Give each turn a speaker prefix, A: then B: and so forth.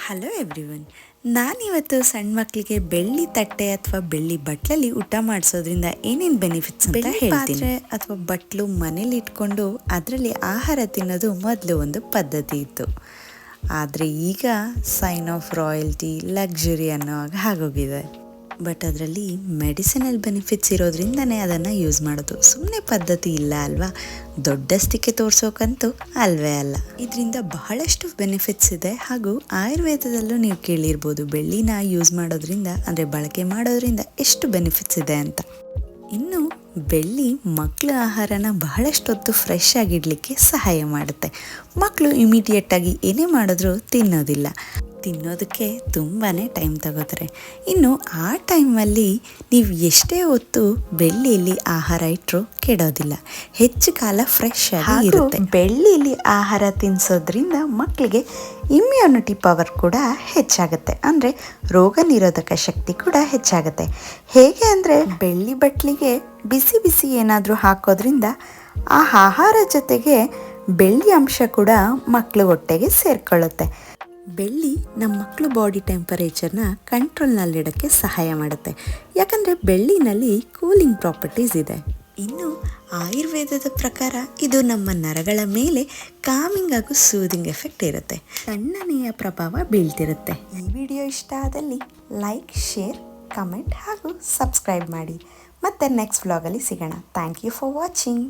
A: Hello everyone. ನಾನಿವತ್ತು ಸಣ್ಣ ಮಕ್ಕಳಿಗೆ ಬೆಳ್ಳಿ ತಟ್ಟೆ ಅಥವಾ ಬೆಳ್ಳಿ ಬಟ್ಲಲ್ಲಿ ಊಟ ಮಾಡಿಸೋದ್ರಿಂದ ಏನೇನು ಬೆನಿಫಿಟ್ಸ್ ಅಂತ ಹೇಳ್ತೀನಿ. ಪಾತ್ರೆ ಅಥವಾ ಬಟ್ಲು ಮನೇಲಿ ಇಟ್ಕೊಂಡು ಅದರಲ್ಲಿ ಆಹಾರ ತಿನ್ನೋದು ಮೊದಲು ಒಂದು ಪದ್ಧತಿ ಇತ್ತು. ಆದರೆ ಈಗ ಸೈನ್ ಆಫ್ ರಾಯಲ್ಟಿ, ಲಕ್ಸುರಿ ಅನ್ನೋ ಹಾಗೋಗಿದೆ. ಬಟ್ ಅದರಲ್ಲಿ ಮೆಡಿಸಿನಲ್ ಬೆನಿಫಿಟ್ಸ್ ಇರೋದ್ರಿಂದನೇ ಅದನ್ನು ಯೂಸ್ ಮಾಡೋದು. ಸುಮ್ಮನೆ ಪದ್ಧತಿ ಇಲ್ಲ ಅಲ್ವಾ, ದೊಡ್ಡಸ್ತಿಕೆ ತೋರ್ಸೋಕಂತೂ ಅಲ್ವೇ ಅಲ್ಲ. ಇದರಿಂದ ಬಹಳಷ್ಟು ಬೆನಿಫಿಟ್ಸ್ ಇದೆ. ಹಾಗೂ ಆಯುರ್ವೇದದಲ್ಲೂ ನೀವು ಕೇಳಿರ್ಬೋದು ಬೆಳ್ಳಿನ ಯೂಸ್ ಮಾಡೋದ್ರಿಂದ ಅಂದರೆ ಬಳಕೆ ಮಾಡೋದ್ರಿಂದ ಎಷ್ಟು ಬೆನಿಫಿಟ್ಸ್ ಇದೆ ಅಂತ. ಇನ್ನು ಬೆಳ್ಳಿ ಮಕ್ಕಳ ಆಹಾರನ ಬಹಳಷ್ಟೊತ್ತು ಫ್ರೆಶ್ ಆಗಿಡಲಿಕ್ಕೆ ಸಹಾಯ ಮಾಡುತ್ತೆ. ಮಕ್ಕಳು ಇಮಿಡಿಯೇಟಾಗಿ ಏನೇ ಮಾಡಿದ್ರೂ ತಿನ್ನೋದಕ್ಕೆ ತುಂಬಾ ಟೈಮ್ ತಗೋತಾರೆ. ಇನ್ನು ಆ ಟೈಮಲ್ಲಿ ನೀವು ಎಷ್ಟೇ ಹೊತ್ತು ಬೆಳ್ಳಿಯಲ್ಲಿ ಆಹಾರ ಇಟ್ಟರೂ ಕೆಡೋದಿಲ್ಲ, ಹೆಚ್ಚು ಕಾಲ ಫ್ರೆಶ್ ಆಗಿ ಇರುತ್ತೆ. ಬೆಳ್ಳಿಯಲ್ಲಿ ಆಹಾರ ತಿನ್ನಿಸೋದ್ರಿಂದ ಮಕ್ಕಳಿಗೆ ಇಮ್ಯುನಿಟಿ ಪವರ್ ಕೂಡ ಹೆಚ್ಚಾಗುತ್ತೆ, ಅಂದರೆ ರೋಗ ನಿರೋಧಕ ಶಕ್ತಿ ಕೂಡ ಹೆಚ್ಚಾಗುತ್ತೆ. ಹೇಗೆ ಅಂದರೆ ಬೆಳ್ಳಿ ಬಟ್ಲಿಗೆ ಬಿಸಿ ಬಿಸಿ ಏನಾದರೂ ಹಾಕೋದ್ರಿಂದ ಆ ಆಹಾರ ಜೊತೆಗೆ ಬೆಳ್ಳಿ ಅಂಶ ಕೂಡ ಮಕ್ಕಳು ಹೊಟ್ಟೆಗೆ ಸೇರಿಕೊಳ್ಳುತ್ತೆ. ಬೆಳ್ಳಿ ನಮ್ಮ ಮಕ್ಕಳು ಬಾಡಿ ಟೆಂಪರೇಚರ್ನ ಕಂಟ್ರೋಲ್ನಲ್ಲಿಡೋಕ್ಕೆ ಸಹಾಯ ಮಾಡುತ್ತೆ, ಯಾಕಂದರೆ ಬೆಳ್ಳಿನಲ್ಲಿ ಕೂಲಿಂಗ್ ಪ್ರಾಪರ್ಟೀಸ್ ಇದೆ. ಇನ್ನು ಆಯುರ್ವೇದದ ಪ್ರಕಾರ ಇದು ನಮ್ಮ ನರಗಳ ಮೇಲೆ ಕಾಮಿಂಗ್ ಹಾಗೂ ಸೂದಿಂಗ್ ಎಫೆಕ್ಟ್ ಇರುತ್ತೆ, ತಣ್ಣನೆಯ ಪ್ರಭಾವ ಬೀಳ್ತಿರುತ್ತೆ. ಈ ವಿಡಿಯೋ ಇಷ್ಟ ಆದಲ್ಲಿ ಲೈಕ್, ಶೇರ್, ಕಮೆಂಟ್ ಹಾಗೂ ಸಬ್ಸ್ಕ್ರೈಬ್ ಮಾಡಿ. ಮತ್ತೆ ನೆಕ್ಸ್ಟ್ ವ್ಲಾಗಲ್ಲಿ ಸಿಗೋಣ. Thank you for watching.